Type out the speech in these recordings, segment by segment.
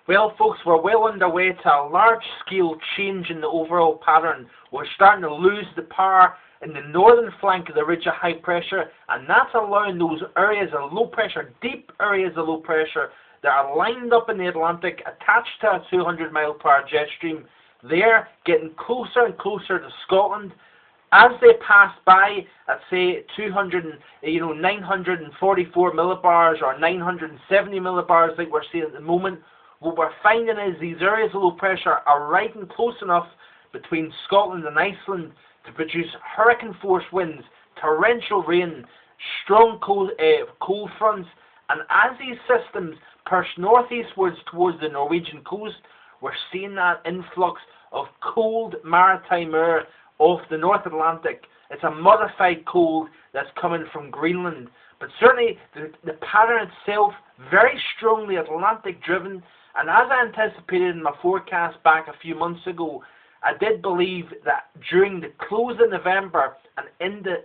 Well, folks, we're well underway to a large-scale change in the overall pattern. We're starting to lose the power in the northern flank of the ridge of high pressure, and that's allowing those areas of low pressure, deep areas of low pressure, that are lined up in the Atlantic, attached to a 200-mile-per-hour jet stream. They're getting closer and closer to Scotland. As they pass by at say 944 millibars or 970 millibars like we're seeing at the moment, what we're finding is these areas of low pressure are riding close enough between Scotland and Iceland to produce hurricane force winds, torrential rain, strong cold fronts, and as these systems push northeastwards towards the Norwegian coast, we're seeing that influx of cold maritime air off the North Atlantic. It's a modified cold that's coming from Greenland. But certainly the pattern itself, very strongly Atlantic driven, and as I anticipated in my forecast back a few months ago, I did believe that during the close of November and into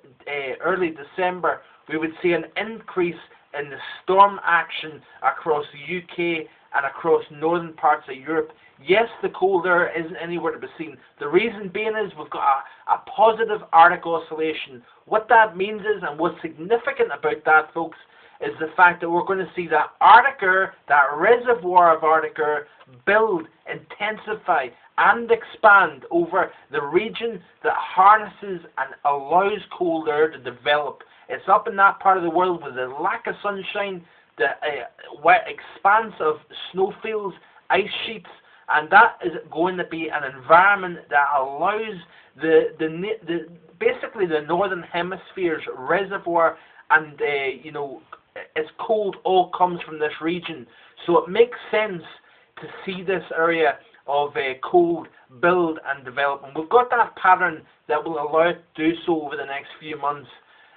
early December, we would see an increase in the storm action across the UK and across northern parts of Europe. Yes, the cold air isn't anywhere to be seen. The reason being is we've got a positive Arctic oscillation. What that means is, and what's significant about that, folks, is the fact that we're going to see that Arctic air, that reservoir of Arctic air, build, intensify, and expand over the region that harnesses and allows cold air to develop. It's up in that part of the world with the lack of sunshine, the wet expanse of snowfields, ice sheets, and that is going to be an environment that allows basically the northern hemisphere's reservoir, and it's cold all comes from this region. So it makes sense to see this area of cold build and develop. And we've got that pattern that will allow it to do so over the next few months,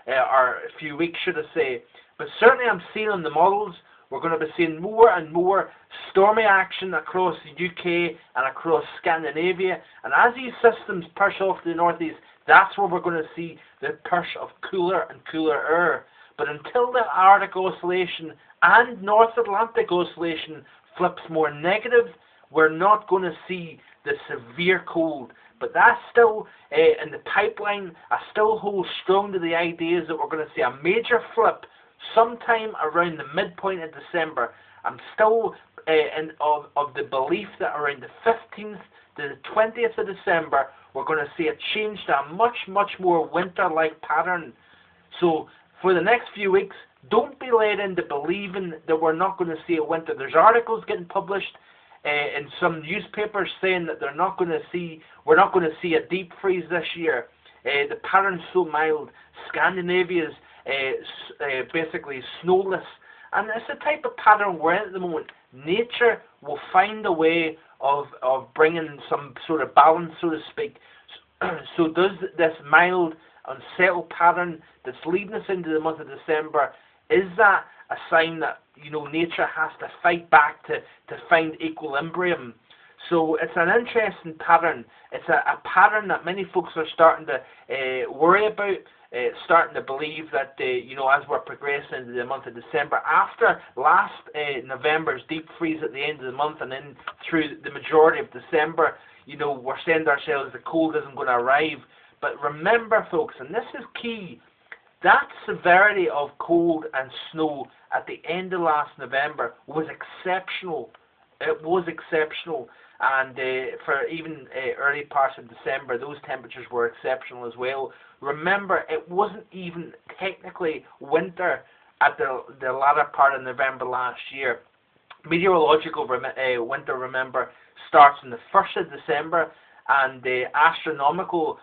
or a few weeks, should I say. But certainly I'm seeing on the models, we're going to be seeing more and more stormy action across the UK and across Scandinavia. And as these systems push off to the northeast, that's where we're going to see the push of cooler and cooler air. But until the Arctic oscillation and North Atlantic oscillation flips more negative, we're not going to see the severe cold. But that's still in the pipeline. I still hold strong to the ideas that we're going to see a major flip sometime around the midpoint of December. I'm still of the belief that around the 15th to the 20th of December, we're going to see a change to a much, much more winter-like pattern. So for the next few weeks, don't be led into believing that we're not going to see a winter. There's articles getting published in some newspapers saying that we're not going to see a deep freeze this year. The pattern's so mild. Scandinavia's basically snowless, and it's the type of pattern we're in at the moment. Nature will find a way of bringing some sort of balance, so to speak. So does this mild, unsettled pattern that's leading us into the month of December, is that a sign that nature has to fight back to find equilibrium? So it's an interesting pattern. It's a pattern that many folks are starting to worry about, starting to believe that as we're progressing into the month of December, after last November's deep freeze at the end of the month and then through the majority of December, we're saying to ourselves the cold isn't going to arrive. But remember, folks, and this is key, that severity of cold and snow at the end of last November was exceptional. It was exceptional. And for even early parts of December, those temperatures were exceptional as well. Remember, it wasn't even technically winter at the latter part of November last year. Meteorological winter, remember, starts on the 1st of December, and the astronomical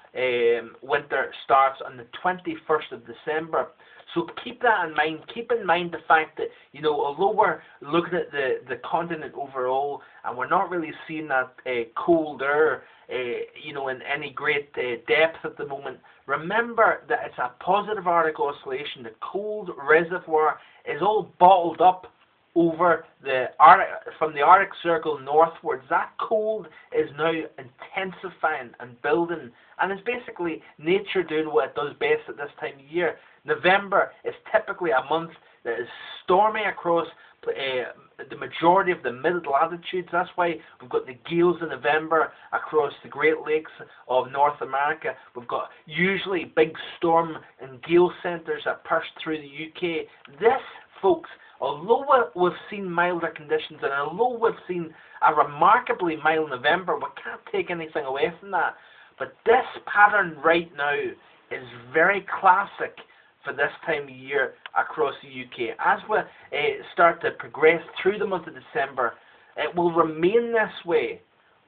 winter starts on the 21st of December. So keep that in mind. Keep in mind the fact that, although we're looking at the continent overall, and we're not really seeing that cold air, in any great depth at the moment, remember that it's a positive Arctic oscillation. The cold reservoir is all bottled up over the Arctic, from the Arctic Circle northwards. That cold is now intensifying and building, and it's basically nature doing what it does best at this time of year. November is typically a month that is stormy across the majority of the mid-latitudes. That's why we've got the gales in November across the Great Lakes of North America. We've got usually big storm and gale centres that push through the UK. This, folks, although we've seen milder conditions, and although we've seen a remarkably mild November, we can't take anything away from that. But this pattern right now is very classic for this time of year across the UK. As we start to progress through the month of December, it will remain this way.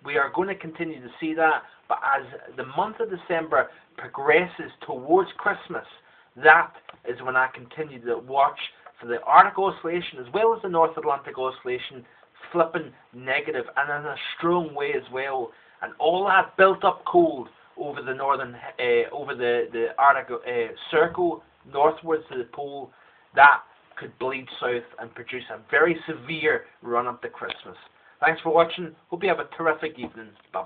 We are going to continue to see that, but as the month of December progresses towards Christmas, that is when I continue to watch for the Arctic Oscillation as well as the North Atlantic Oscillation flipping negative, and in a strong way as well. And all that built up cold over the northern, over the Arctic Circle, northwards to the pole, that could bleed south and produce a very severe run up to Christmas. Thanks for watching. Hope you have a terrific evening. Bye bye.